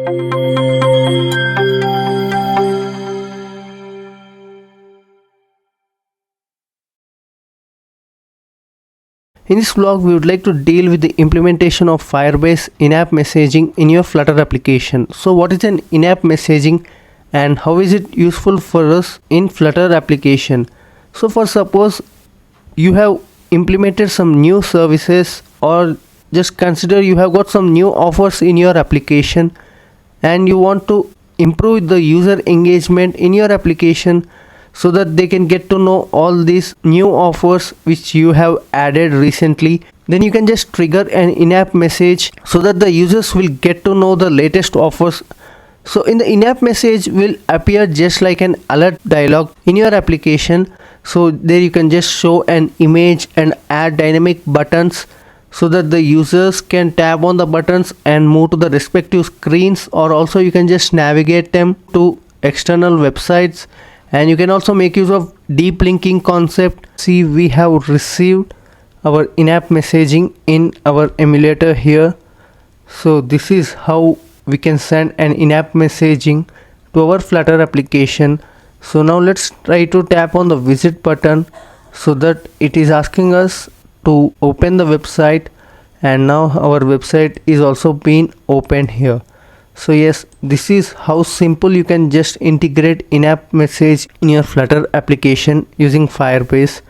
In this vlog, we would like to deal with the implementation of Firebase in-app messaging in your Flutter application. So what is an in-app messaging and how is it useful for us in Flutter application? So for suppose you have implemented some new services, or just consider you have got some new offers in your application and you want to improve the user engagement in your application so that they can get to know all these new offers which you have added recently. Then you can just trigger an in-app message so that the users will get to know the latest offers. So in the in-app message will appear just like an alert dialog in your application. So there you can just show an image and add dynamic buttons so that the users can tap on the buttons and move to the respective screens, or also you can just navigate them to external websites. And you can also make use of deep linking concept. See, we have received our in-app messaging in our emulator here. So this is how we can send an in-app messaging to our Flutter application. So now let's try to tap on the visit button so that it is asking us to open the website, and now our website is also being opened here. So yes, this is how simple you can just integrate in-app message in your Flutter application using Firebase.